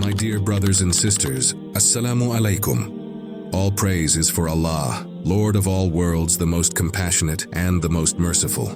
My dear brothers and sisters, Assalamu alaikum. All praise is for Allah, Lord of all worlds, the most compassionate and the most merciful.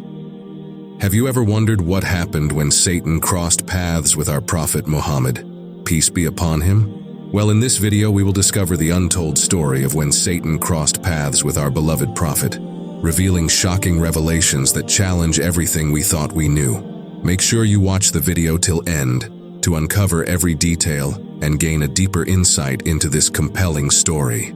Have you ever wondered what happened when Satan crossed paths with our Prophet Muhammad, peace be upon him? Well, in this video we will discover the untold story of when Satan crossed paths with our beloved Prophet, revealing shocking revelations that challenge everything we thought we knew. Make sure you watch the video till end to uncover every detail and gain a deeper insight into this compelling story.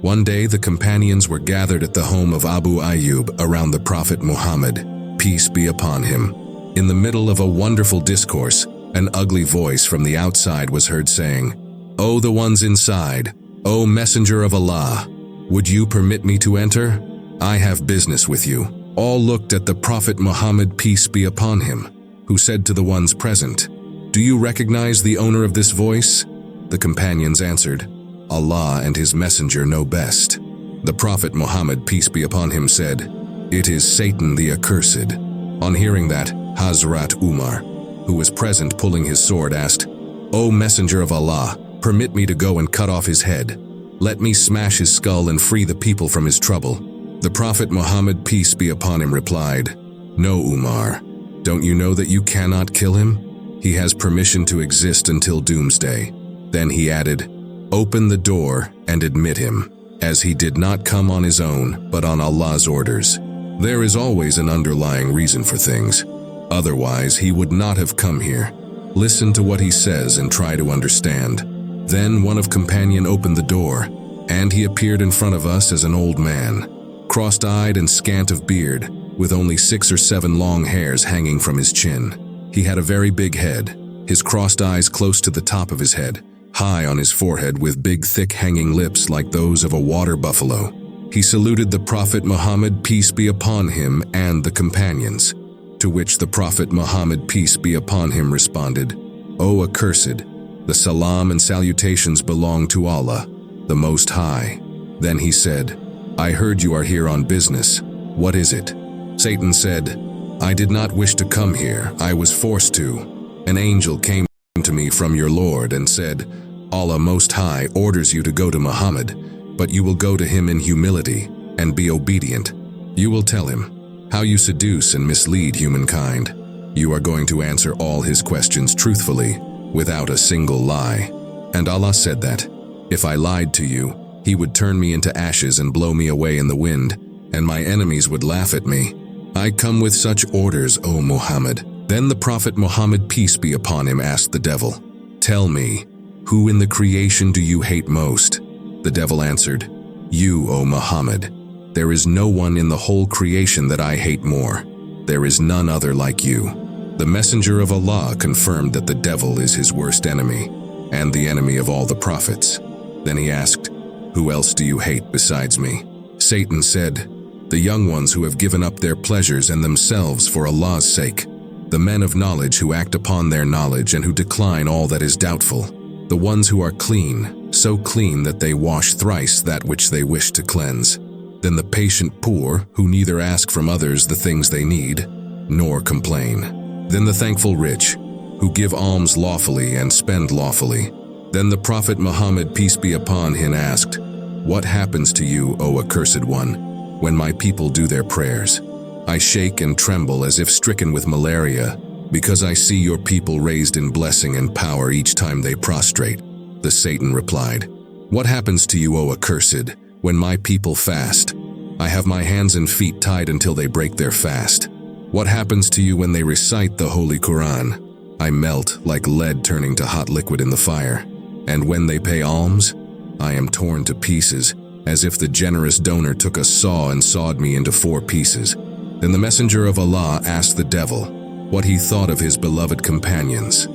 One day, the companions were gathered at the home of Abu Ayyub around the Prophet Muhammad, peace be upon him. In the middle of a wonderful discourse, an ugly voice from the outside was heard saying, "O the ones inside, O Messenger of Allah, would you permit me to enter? I have business with you." All looked at the Prophet Muhammad, peace be upon him, who said to the ones present, "Do you recognize the owner of this voice?" The companions answered, "Allah and his messenger know best." The Prophet Muhammad, peace be upon him, said, "It is Satan the accursed." On hearing that, Hazrat Umar, who was present pulling his sword, asked, "O Messenger of Allah, permit me to go and cut off his head. Let me smash his skull and free the people from his trouble." The Prophet Muhammad, peace be upon him, replied, "No, Umar, don't you know that you cannot kill him? He has permission to exist until doomsday." Then he added, "Open the door and admit him, as he did not come on his own, but on Allah's orders. There is always an underlying reason for things. Otherwise, he would not have come here. Listen to what he says and try to understand." Then one of companion opened the door, and he appeared in front of us as an old man, cross-eyed and scant of beard, with only 6 or 7 long hairs hanging from his chin. He had a very big head, his crossed eyes close to the top of his head, high on his forehead with big thick hanging lips like those of a water buffalo. He saluted the Prophet Muhammad, peace be upon him, and the companions, to which the Prophet Muhammad, peace be upon him, responded, "O accursed, the salam and salutations belong to Allah, the Most High." Then he said, "I heard you are here on business. What is it?" Satan said, "I did not wish to come here, I was forced to. An angel came to me from your Lord and said, 'Allah Most High orders you to go to Muhammad, but you will go to him in humility and be obedient. You will tell him how you seduce and mislead humankind. You are going to answer all his questions truthfully, without a single lie.' And Allah said that, if I lied to you, he would turn me into ashes and blow me away in the wind, and my enemies would laugh at me. I come with such orders, O Muhammad." Then the Prophet Muhammad, peace be upon him, asked the devil, "Tell me, who in the creation do you hate most?" The devil answered, "You, O Muhammad. There is no one in the whole creation that I hate more. There is none other like you." The Messenger of Allah confirmed that the devil is his worst enemy, and the enemy of all the prophets. Then he asked, "Who else do you hate besides me?" Satan said, "The young ones who have given up their pleasures and themselves for Allah's sake, the men of knowledge who act upon their knowledge and who decline all that is doubtful, the ones who are clean, so clean that they wash thrice that which they wish to cleanse, then the patient poor who neither ask from others the things they need, nor complain, then the thankful rich who give alms lawfully and spend lawfully." Then the Prophet Muhammad, peace be upon him, asked, "What happens to you, O accursed one, when my people do their prayers? I shake and tremble as if stricken with malaria, because I see your people raised in blessing and power each time they prostrate." The Satan replied, "What happens to you, O accursed, when my people fast? I have my hands and feet tied until they break their fast. What happens to you when they recite the Holy Quran? I melt like lead turning to hot liquid in the fire. And when they pay alms, I am torn to pieces, as if the generous donor took a saw and sawed me into 4 pieces." Then the Messenger of Allah asked the devil what he thought of his beloved companions.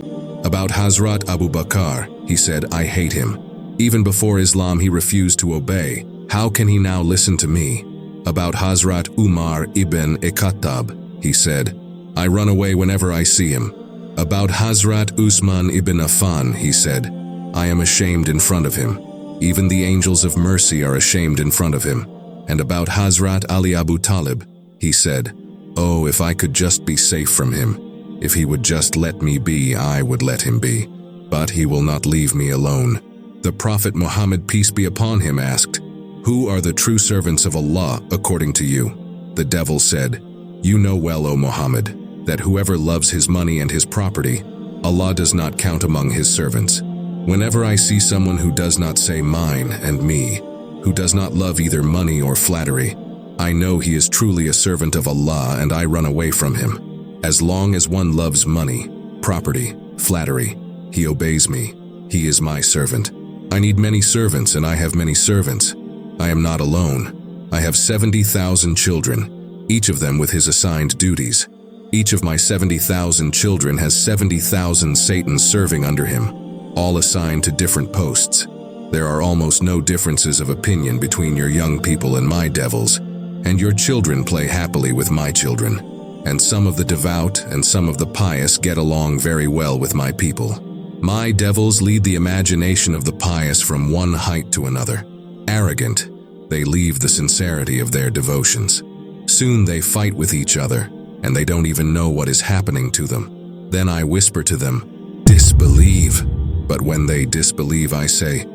About Hazrat Abu Bakr, he said, "I hate him. Even before Islam he refused to obey. How can he now listen to me?" About Hazrat Umar ibn Khattab, he said, "I run away whenever I see him." About Hazrat Usman ibn Affan, he said, "I am ashamed in front of him. Even the angels of mercy are ashamed in front of him." And about Hazrat Ali Abu Talib, he said, "Oh, if I could just be safe from him. If he would just let me be, I would let him be." but he will not leave me alone. The Prophet Muhammad, peace be upon him, asked, "Who are the true servants of Allah according to you?" The devil said, "You know well, O Muhammad, that whoever loves his money and his property, Allah does not count among his servants. Whenever I see someone who does not say mine and me, who does not love either money or flattery, I know he is truly a servant of Allah and I run away from him. As long as one loves money, property, flattery, he obeys me. He is my servant. I need many servants and I have many servants. I am not alone. I have 70,000 children, each of them with his assigned duties. Each of my 70,000 children has 70,000 Satans serving under him, all assigned to different posts. There are almost no differences of opinion between your young people and my devils, and your children play happily with my children. And some of the devout and some of the pious get along very well with my people. My devils lead the imagination of the pious from one height to another. Arrogant, they leave the sincerity of their devotions. Soon they fight with each other, and they don't even know what is happening to them. Then I whisper to them, disbelieve. But when they disbelieve, I say,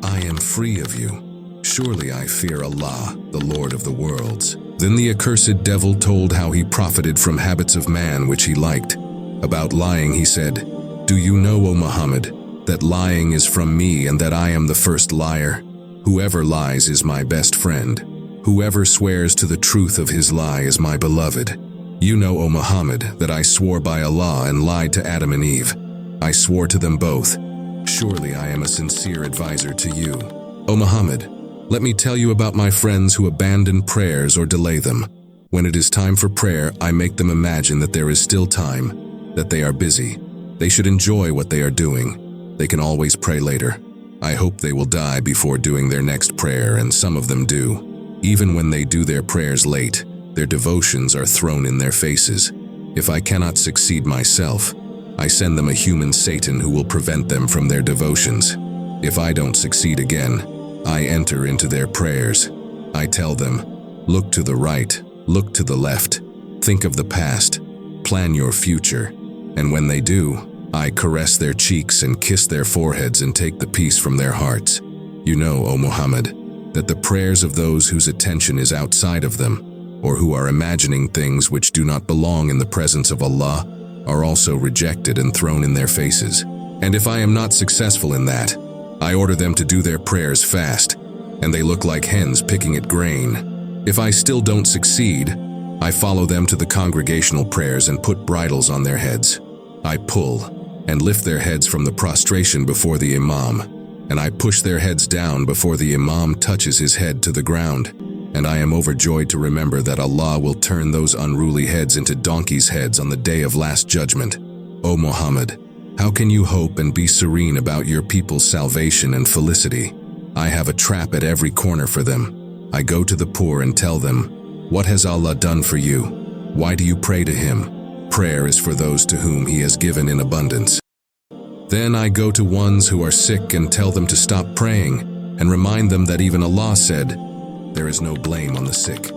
I am free of you. Surely I fear Allah, the Lord of the worlds. Then the accursed devil told how he profited from habits of man which he liked. About lying he said, Do you know, O Muhammad, that lying is from me and that I am the first liar? Whoever lies is my best friend. Whoever swears to the truth of his lie is my beloved. You know, O Muhammad, that I swore by Allah and lied to Adam and Eve. I swore to them both. Surely I am a sincere advisor to you. O Muhammad, let me tell you about my friends who abandon prayers or delay them. When it is time for prayer, I make them imagine that there is still time, that they are busy. They should enjoy what they are doing. They can always pray later. I hope they will die before doing their next prayer, and some of them do. Even when they do their prayers late, their devotions are thrown in their faces. If I cannot succeed myself, I send them a human Satan who will prevent them from their devotions. If I don't succeed again, I enter into their prayers. I tell them, look to the right, look to the left, think of the past, plan your future. And when they do, I caress their cheeks and kiss their foreheads and take the peace from their hearts. You know, O Muhammad, that the prayers of those whose attention is outside of them, or who are imagining things which do not belong in the presence of Allah, are also rejected and thrown in their faces. And if I am not successful in that, I order them to do their prayers fast, and they look like hens picking at grain. If I still don't succeed, I follow them to the congregational prayers and put bridles on their heads. I pull and lift their heads from the prostration before the Imam, and I push their heads down before the Imam touches his head to the ground, and I am overjoyed to remember that Allah will turn those unruly heads into donkeys' heads on the day of last judgment. O Muhammad, how can you hope and be serene about your people's salvation and felicity? I have a trap at every corner for them. I go to the poor and tell them, what has Allah done for you? Why do you pray to Him? Prayer is for those to whom He has given in abundance. Then I go to ones who are sick and tell them to stop praying, and remind them that even Allah said, there is no blame on the sick.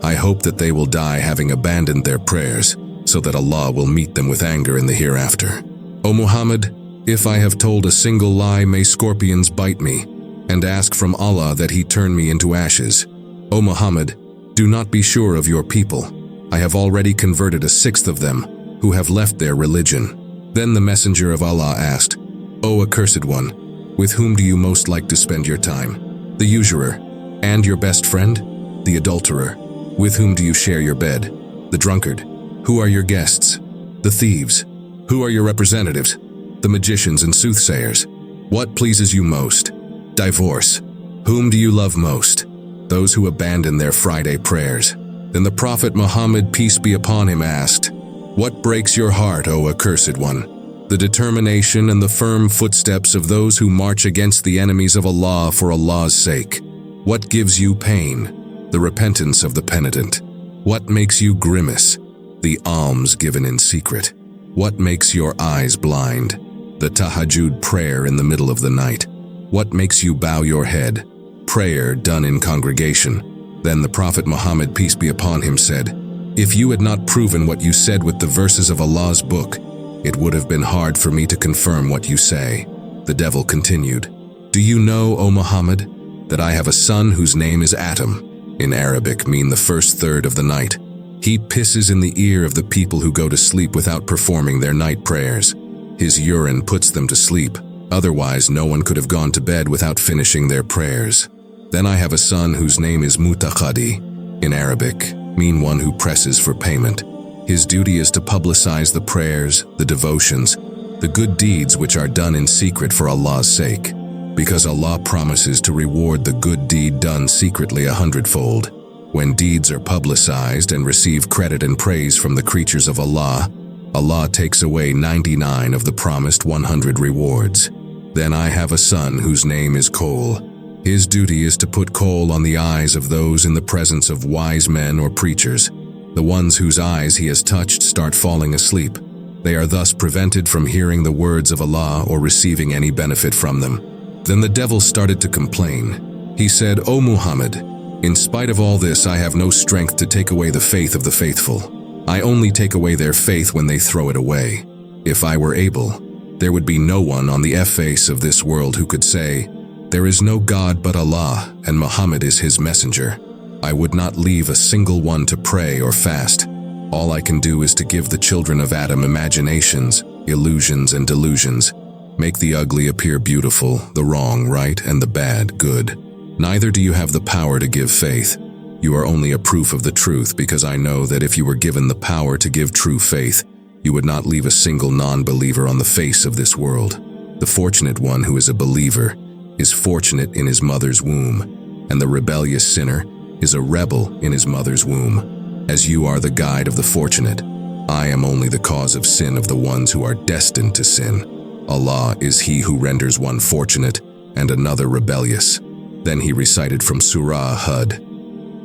I hope that they will die having abandoned their prayers, so that Allah will meet them with anger in the hereafter. O Muhammad, if I have told a single lie, may scorpions bite me, and ask from Allah that He turn me into ashes. O Muhammad, do not be sure of your people. I have already converted a sixth of them, who have left their religion. Then the messenger of Allah asked, O accursed one, with whom do you most like to spend your time? The usurer. And your best friend? The adulterer. With whom do you share your bed? The drunkard. Who are your guests? The thieves. Who are your representatives? The magicians and soothsayers. What pleases you most? Divorce. Whom do you love most? Those who abandon their Friday prayers. Then the Prophet Muhammad, peace be upon him, asked, What breaks your heart, O accursed one? The determination and the firm footsteps of those who march against the enemies of Allah for Allah's sake. What gives you pain? The repentance of the penitent. What makes you grimace? The alms given in secret. What makes your eyes blind? The tahajjud prayer in the middle of the night. What makes you bow your head? Prayer done in congregation. Then the Prophet Muhammad, peace be upon him, said, If you had not proven what you said with the verses of Allah's book, It would have been hard for me to confirm what you say." The devil continued, "Do you know, O Muhammad, that I have a son whose name is Atom, in Arabic mean the first third of the night. He pisses in the ear of the people who go to sleep without performing their night prayers. His urine puts them to sleep, otherwise no one could have gone to bed without finishing their prayers. Then I have a son whose name is Mutaqadi, in Arabic mean one who presses for payment. His duty is to publicize the prayers, the devotions, the good deeds which are done in secret for Allah's sake, because Allah promises to reward the good deed done secretly 100-fold. When deeds are publicized and receive credit and praise from the creatures of Allah, Allah takes away 99 of the promised 100 rewards. Then I have a son whose name is Kohl. His duty is to put kohl on the eyes of those in the presence of wise men or preachers. The ones whose eyes he has touched start falling asleep. They are thus prevented from hearing the words of Allah or receiving any benefit from them." Then the devil started to complain. He said, "O Muhammad, in spite of all this, I have no strength to take away the faith of the faithful. I only take away their faith when they throw it away. If I were able, there would be no one on the face of this world who could say, 'There is no God but Allah, and Muhammad is his messenger.' I would not leave a single one to pray or fast. All I can do is to give the children of Adam imaginations, illusions, and delusions. Make the ugly appear beautiful, the wrong right, and the bad good. Neither do you have the power to give faith. You are only a proof of the truth, because I know that if you were given the power to give true faith, you would not leave a single non-believer on the face of this world. The fortunate one who is a believer is fortunate in his mother's womb, and the rebellious sinner is a rebel in his mother's womb. As you are the guide of the fortunate, I am only the cause of sin of the ones who are destined to sin. Allah is he who renders one fortunate and another rebellious." Then he recited from Surah Hud,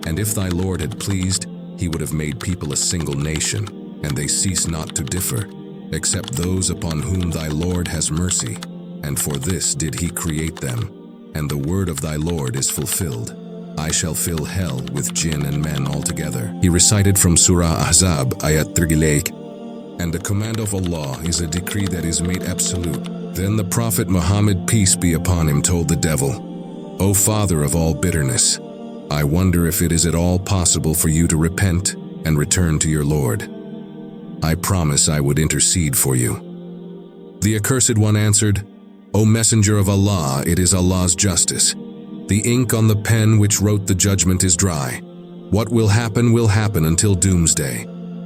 "And if thy Lord had pleased, he would have made people a single nation, and they cease not to differ, except those upon whom thy Lord has mercy, and for this did he create them, and the word of thy Lord is fulfilled. I shall fill hell with jinn and men altogether." He recited from Surah Ahzab, Ayat 38, "And the command of Allah is a decree that is made absolute." Then the Prophet Muhammad, peace be upon him, told the devil, "O father of all bitterness, I wonder if it is at all possible for you to repent and return to your Lord. I promise I would intercede for you." The accursed one answered, "O Messenger of Allah, it is Allah's justice. The ink on the pen which wrote the judgment is dry. What will happen until doomsday.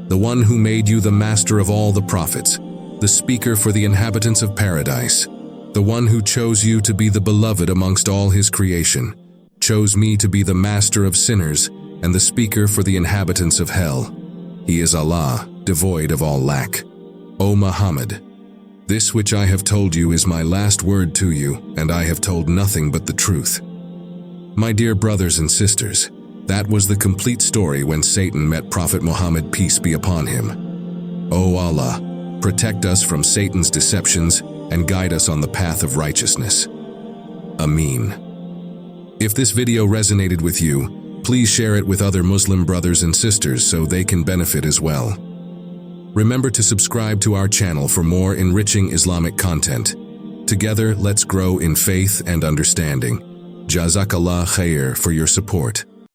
The one who made you the master of all the prophets, the speaker for the inhabitants of paradise, the one who chose you to be the beloved amongst all his creation, chose me to be the master of sinners and the speaker for the inhabitants of hell. He is Allah, devoid of all lack. O Muhammad, this which I have told you is my last word to you, and I have told nothing but the truth." My dear brothers and sisters, that was the complete story when Satan met Prophet Muhammad, peace be upon him. O Allah, protect us from Satan's deceptions and guide us on the path of righteousness. Ameen. If this video resonated with you, please share it with other Muslim brothers and sisters so they can benefit as well. Remember to subscribe to our channel for more enriching Islamic content. Together, let's grow in faith and understanding. Jazakallah khair for your support.